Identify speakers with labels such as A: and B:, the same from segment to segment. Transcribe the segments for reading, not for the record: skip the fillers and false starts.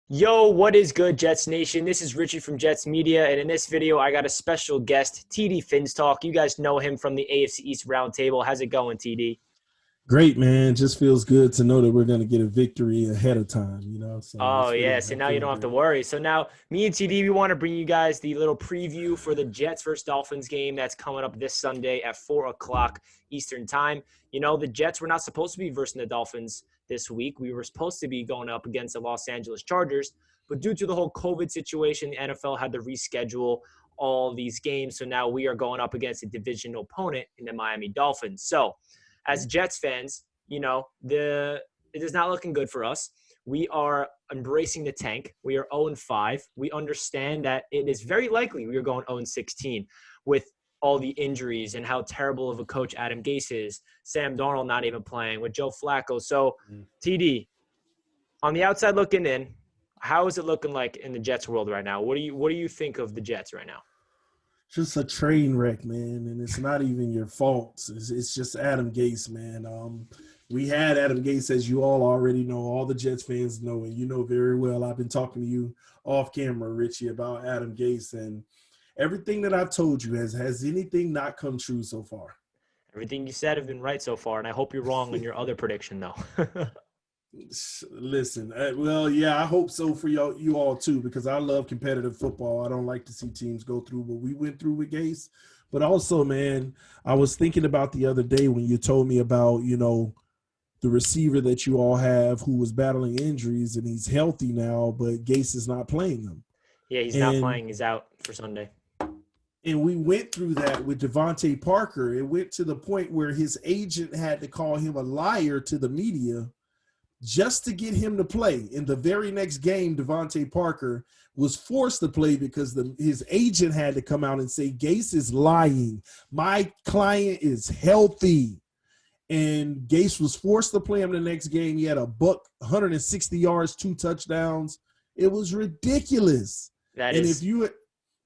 A: Yo, what is good, Jets Nation? This is Richie from Jets Media, and in this video, I got a special guest, TD PHINS Talk. You guys know him from the AFC East Roundtable. How's it going, TD?
B: Great, man. Just feels good to know that we're going to get a victory ahead of time. So
A: Oh,
B: it's
A: yeah.
B: feeling,
A: So
B: I'm
A: now you
B: feeling
A: don't have to
B: great.
A: worry. So now, me and TD, we want to bring you guys the little preview for the Jets versus Dolphins game that's coming up this Sunday at 4 o'clock Eastern Time. You know, the Jets were not supposed to be versus the Dolphins this week. We were supposed to be going up against the Los Angeles Chargers. But due to the whole COVID situation, the NFL had to reschedule all these games. So now we are going up against a divisional opponent in the Miami Dolphins. So, as Jets fans, it is not looking good for us. We are embracing the tank. We are 0-5. We understand that it is very likely we are going 0-16 with all the injuries and how terrible of a coach Adam Gase is. Sam Darnold not even playing with Joe Flacco. So,
B: Mm.
A: TD, on the outside looking in, how is it looking like in the Jets world right now? What do you think of the Jets right now?
B: Just a train wreck, man. And it's not even your fault. It's just Adam Gase, man. We had Adam Gase, as you all already know, all the Jets fans know, and you know very well. I've been talking to you off camera, Richie, about Adam Gase, and everything that I've told you has anything not come true so far?
A: Everything you said have been right so far, and I hope you're wrong on your other prediction, though.
B: Listen, well, yeah, I hope so for you all too, because I love competitive football. I don't like to see teams go through what we went through with Gase. But also, man, I was thinking about the other day when you told me about, the receiver that you all have who was battling injuries and he's healthy now, but Gase is not playing him.
A: Yeah, he's not
B: And
A: playing. He's out for Sunday.
B: and we went through that with Devontae Parker. It went to the point where his agent had to call him a liar to the media just to get him to play. In the very next game, Devontae Parker was forced to play because his agent had to come out and say, Gase is lying. My client is healthy. And Gase was forced to play him the next game. He had a buck, 160 yards, 2 touchdowns. It was ridiculous.
A: That
B: And if
A: is
B: you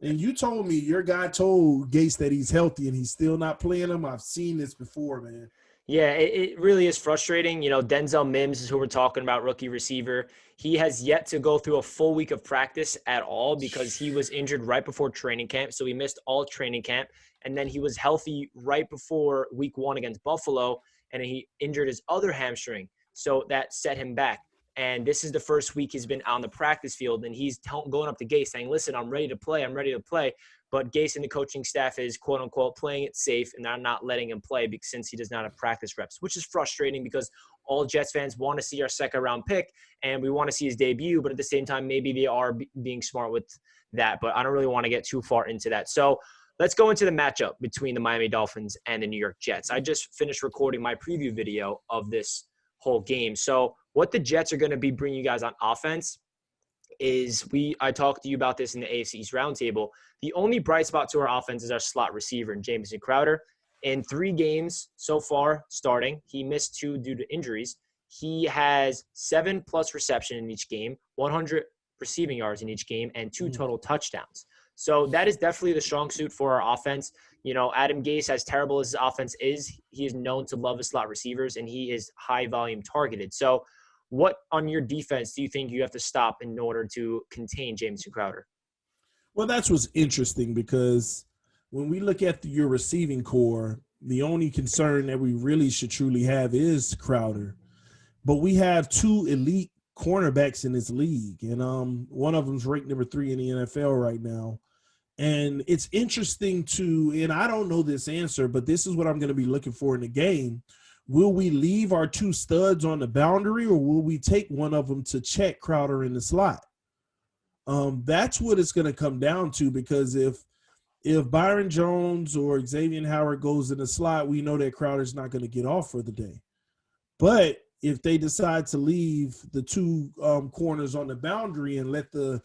B: and you told me your guy told Gase that he's healthy and he's still not playing him, I've seen this before, man.
A: Yeah, it really is frustrating. You know, Denzel Mims is who we're talking about, rookie receiver. He has yet to go through a full week of practice at all because he was injured right before training camp. So he missed all training camp. And then he was healthy right before week one against Buffalo. And he injured his other hamstring. So that set him back. And this is the first week he's been on the practice field. And he's going up to Gase saying, listen, I'm ready to play. I'm ready to play. But Gase and the coaching staff is quote unquote playing it safe and they're not letting him play because since he does not have practice reps, which is frustrating because all Jets fans want to see our second round pick and we want to see his debut. But at the same time, maybe they are being smart with that. But I don't really want to get too far into that. So let's go into the matchup between the Miami Dolphins and the New York Jets. I just finished recording my preview video of this whole game. So what the Jets are going to be bringing you guys on offense is I talked to you about this in the AFC East roundtable. The only bright spot to our offense is our slot receiver, Jamison Crowder. In 3 games so far starting, he missed 2 due to injuries. He has 7+ reception in each game, 100 receiving yards in each game, and 2 total touchdowns. So that is definitely the strong suit for our offense. You know, Adam Gase, as terrible as his offense is, he is known to love his slot receivers, and he is high volume targeted. So what on your defense do you think you have to stop in order to contain Jamison Crowder?
B: Well, that's what's interesting because when we look at your receiving core, the only concern that we really should truly have is Crowder. But we have 2 elite cornerbacks in this league, and one of them's ranked number 3 in the NFL right now. And it's interesting and I don't know this answer, but this is what I'm going to be looking for in the game. Will we leave our 2 studs on the boundary, or will we take one of them to check Crowder in the slot? That's what it's going to come down to, because if Byron Jones or Xavier Howard goes in the slot, we know that Crowder's not going to get off for the day. But if they decide to leave the 2 corners on the boundary and let the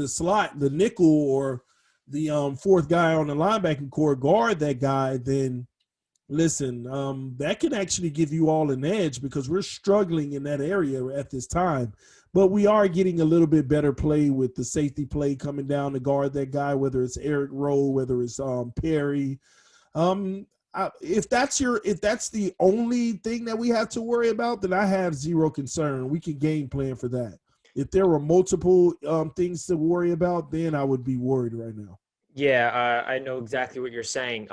B: slot, the nickel, or the 4th guy on the linebacking core guard that guy, then listen, that can actually give you all an edge because we're struggling in that area at this time. But we are getting a little bit better play with the safety play coming down to guard that guy, whether it's Eric Rowe, whether it's Perry. If that's the only thing that we have to worry about, then I have zero concern. We can game plan for that. If there were multiple things to worry about, then I would be worried right now.
A: Yeah, I know exactly what you're saying.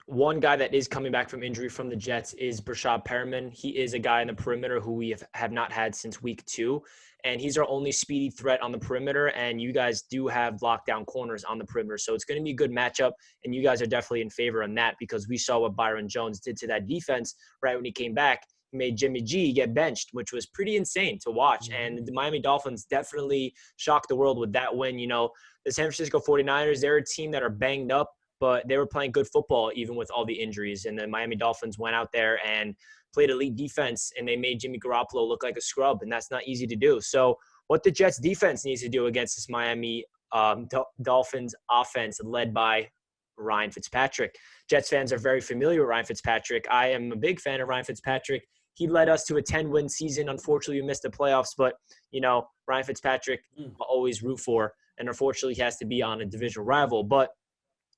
A: One guy that is coming back from injury from the Jets is Brashad Perriman. He is a guy in the perimeter who we have not had since week 2, and he's our only speedy threat on the perimeter. And you guys do have lockdown corners on the perimeter, so it's going to be a good matchup. And you guys are definitely in favor on that because we saw what Byron Jones did to that defense right when he came back. He made Jimmy G get benched, which was pretty insane to watch.
B: Mm-hmm.
A: And the Miami Dolphins definitely shocked the world with that win. The San Francisco 49ers, they're a team that are banged up, but they were playing good football even with all the injuries. And the Miami Dolphins went out there and played elite defense, and they made Jimmy Garoppolo look like a scrub, and that's not easy to do. So what the Jets defense needs to do against this Miami Dolphins offense led by Ryan Fitzpatrick. Jets fans are very familiar with Ryan Fitzpatrick. I am a big fan of Ryan Fitzpatrick. He led us to a 10-win season. Unfortunately, we missed the playoffs, but, Ryan Fitzpatrick, I'll always root for. And unfortunately, he has to be on a divisional rival. But,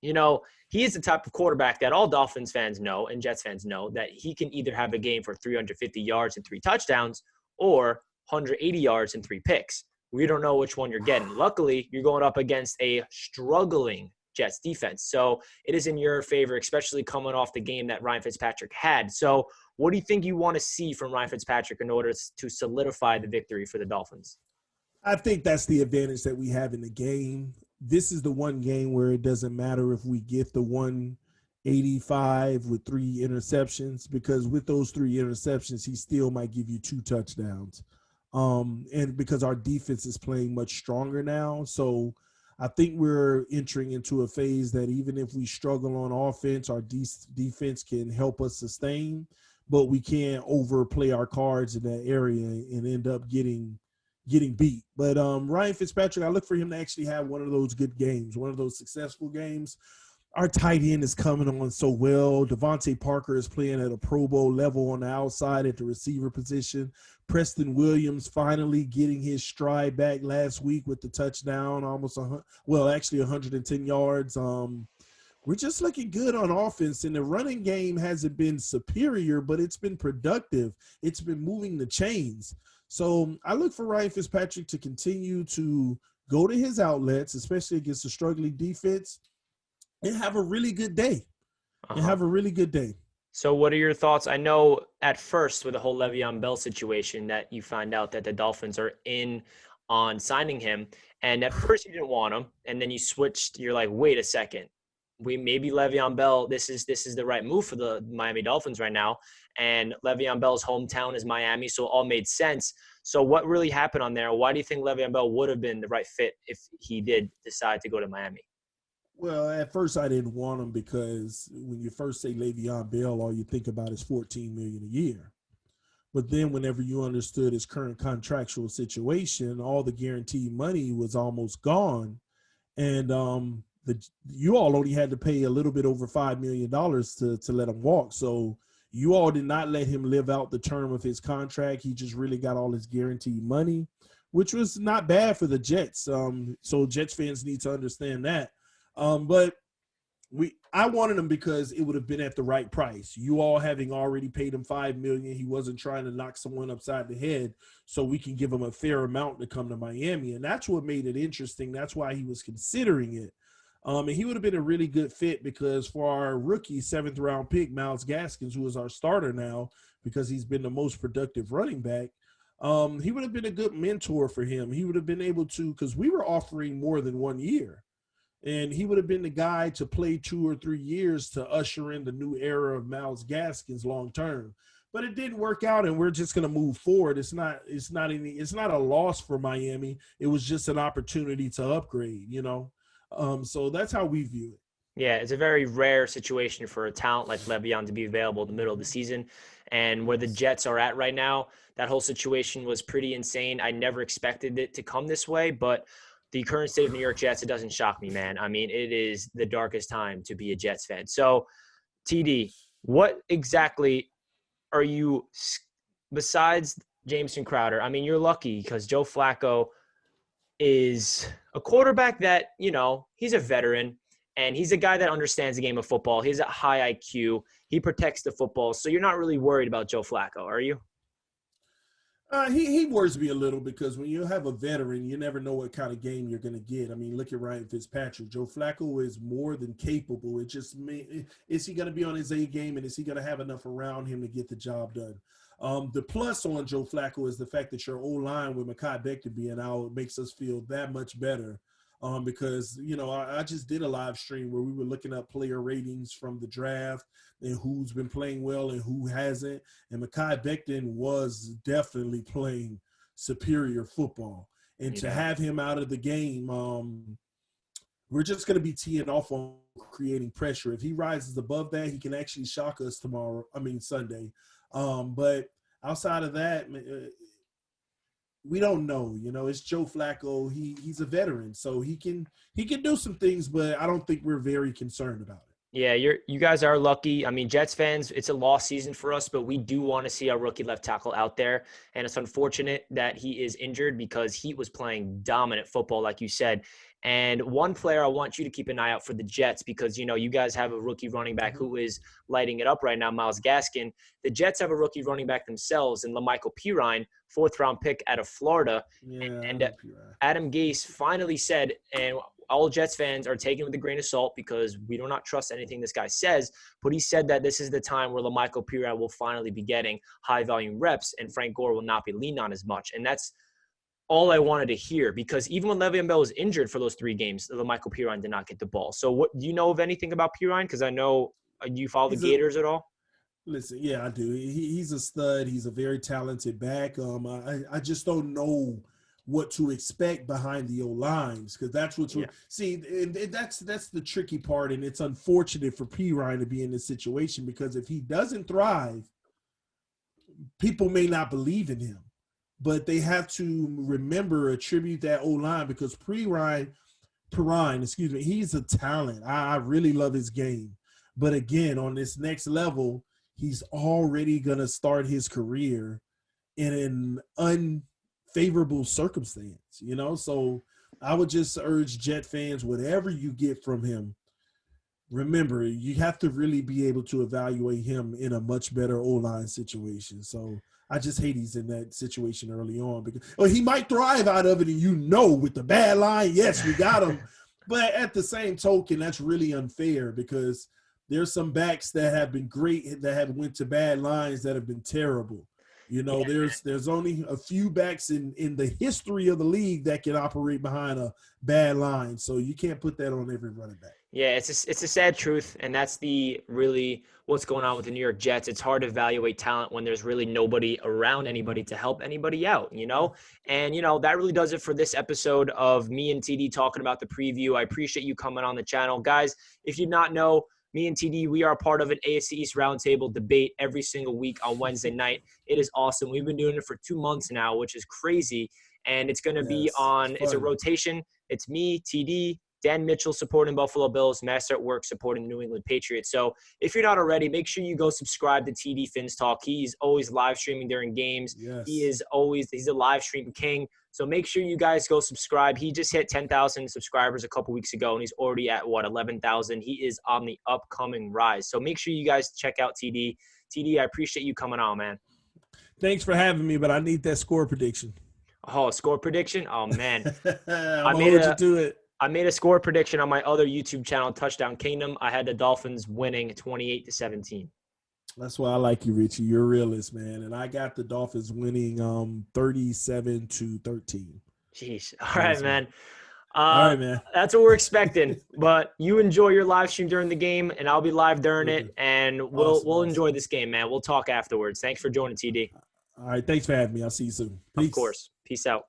A: he is the type of quarterback that all Dolphins fans know and Jets fans know that he can either have a game for 350 yards and 3 touchdowns or 180 yards and 3 picks. We don't know which one you're getting. Luckily, you're going up against a struggling Jets defense. So it is in your favor, especially coming off the game that Ryan Fitzpatrick had. So what do you think you want to see from Ryan Fitzpatrick in order to solidify the victory for the Dolphins?
B: I think that's the advantage that we have in the game. This is the one game where it doesn't matter if we get the 185 with 3 interceptions, because with those 3 interceptions, he still might give you 2 touchdowns. And because our defense is playing much stronger now. So I think we're entering into a phase that even if we struggle on offense, our defense can help us sustain, but we can't overplay our cards in that area and end up getting beat. But Ryan Fitzpatrick, I look for him to actually have one of those good games, one of those successful games. Our tight end is coming on so well. Devontae Parker is playing at a Pro Bowl level on the outside at the receiver position. Preston Williams finally getting his stride back last week with the touchdown, actually 110 yards. We're just looking good on offense, and the running game hasn't been superior, but it's been productive. It's been moving the chains. So I look for Ryan Fitzpatrick to continue to go to his outlets, especially against a struggling defense, and have a really good day.
A: So what are your thoughts? I know at first with the whole Le'Veon Bell situation that you find out that the Dolphins are in on signing him. And at first you didn't want him. And then you switched. You're like, wait a second. Maybe Le'Veon Bell, this is the right move for the Miami Dolphins right now. And Le'Veon Bell's hometown is Miami, so it all made sense. So what really happened on there? Why do you think Le'Veon Bell would have been the right fit if he did decide to go to Miami?
B: Well, at first I didn't want him because when you first say Le'Veon Bell, all you think about is $14 million a year. But then whenever you understood his current contractual situation, all the guaranteed money was almost gone. And you all only had to pay a little bit over $5 million to let him walk. So you all did not let him live out the term of his contract. He just really got all his guaranteed money, which was not bad for the Jets. So Jets fans need to understand that. But I wanted him because it would have been at the right price. You all having already paid him $5 million, he wasn't trying to knock someone upside the head, so we can give him a fair amount to come to Miami, and that's what made it interesting. That's why he was considering it. And he would have been a really good fit because for our rookie 7th round pick, Myles Gaskins, who is our starter now because he's been the most productive running back, he would have been a good mentor for him. He would have been able to, because we were offering more than 1 year. And he would have been the guy to play 2 or 3 years to usher in the new era of Myles Gaskins long term. But it didn't work out, and we're just going to move forward. It's not a loss for Miami. It was just an opportunity to upgrade, So that's how we view it.
A: Yeah, it's a very rare situation for a talent like Le'Veon to be available in the middle of the season. And where the Jets are at right now, that whole situation was pretty insane. I never expected it to come this way, but the current state of New York Jets, it doesn't shock me, man. I mean, it is the darkest time to be a Jets fan. So, TD, what exactly are you, besides Jameson Crowder? I mean, you're lucky because Joe Flacco is a quarterback that, he's a veteran, and he's a guy that understands the game of football. He's a high IQ. He protects the football. So you're not really worried about Joe Flacco, are you?
B: He worries me a little because when you have a veteran, you never know what kind of game you're going to get. I mean, look at Ryan Fitzpatrick. Joe Flacco is more than capable. It just is he going to be on his A game, and is he going to have enough around him to get the job done? The plus on Joe Flacco is the fact that your O line with Mekhi Becton being out makes us feel that much better. Because I just did a live stream where we were looking up player ratings from the draft and who's been playing well and who hasn't. And Mekhi Becton was definitely playing superior football. And to have him out of the game, we're just going to be teeing off on creating pressure. If he rises above that, he can actually shock us Sunday. But outside of that, we don't know. It's Joe Flacco. He's a veteran, so he can do some things, but I don't think we're very concerned about it.
A: Yeah, you guys are lucky. I mean, Jets fans, it's a lost season for us, but we do want to see our rookie left tackle out there. And it's unfortunate that he is injured because he was playing dominant football, like you said. And one player I want you to keep an eye out for the Jets because, you guys have a rookie running back who is lighting it up right now, Myles Gaskin. The Jets have a rookie running back themselves in LaMichael Pirine, 4th-round pick out of Florida.
B: Yeah,
A: and Adam Gase finally said, and all Jets fans are taking it with a grain of salt because we do not trust anything this guy says, but he said that this is the time where LaMichael Pirine will finally be getting high-volume reps and Frank Gore will not be leaned on as much. And that's all I wanted to hear because even when Le'Veon Bell was injured for those 3 games, LaMichael Pirine did not get the ball. So what do you know of anything about Pirine? Because I know you follow the Gators at all?
B: Listen, yeah, I do. He's a stud. He's a very talented back. I just don't know what to expect behind the O-lines because that's what see, and that's the tricky part, and it's unfortunate for Pirine to be in this situation because if he doesn't thrive, people may not believe in him. But they have to attribute that O-line because Pirine, he's a talent. I really love his game. But again, on this next level, he's already going to start his career in an unfavorable circumstance, So I would just urge Jet fans, whatever you get from him, remember, you have to really be able to evaluate him in a much better O-line situation. So I just hate he's in that situation early on because he might thrive out of it, and with the bad line, yes, we got him. But at the same token, that's really unfair because there's some backs that have been great that have went to bad lines that have been terrible. There's only a few backs in the history of the league that can operate behind a bad line. So you can't put that on every running back.
A: Yeah, it's a sad truth, and that's really what's going on with the New York Jets. It's hard to evaluate talent when there's really nobody around anybody to help anybody out, And, that really does it for this episode of me and TD talking about the preview. I appreciate you coming on the channel. Guys, if you did not know, me and TD, we are part of an AFC East Roundtable debate every single week on Wednesday night. It is awesome. We've been doing it for 2 months now, which is crazy. And it's going to be it's a rotation. It's me, TD, Dan Mitchell supporting Buffalo Bills, Master at Work supporting the New England Patriots. So if you're not already, make sure you go subscribe to TD PHINS Talk. He's always live streaming during games.
B: Yes.
A: He's a live stream king. So make sure you guys go subscribe. He just hit 10,000 subscribers a couple weeks ago, and he's already at 11,000. He is on the upcoming rise. So make sure you guys check out TD. TD, I appreciate you coming on, man.
B: Thanks for having me, but I need that score prediction.
A: Oh, score prediction? Oh, man.
B: I
A: made a score prediction on my other YouTube channel, Touchdown Kingdom. I had the Dolphins winning 28-17.
B: That's why I like you, Richie. You're a realist, man. And I got the Dolphins winning 37-13.
A: Jeez. All right, man.
B: All right, man.
A: That's what we're expecting. But you enjoy your live stream during the game, and I'll be live during it. And we'll enjoy this game, man. We'll talk afterwards. Thanks for joining, TD.
B: All right. Thanks for having me. I'll see you soon.
A: Peace. Of course. Peace out.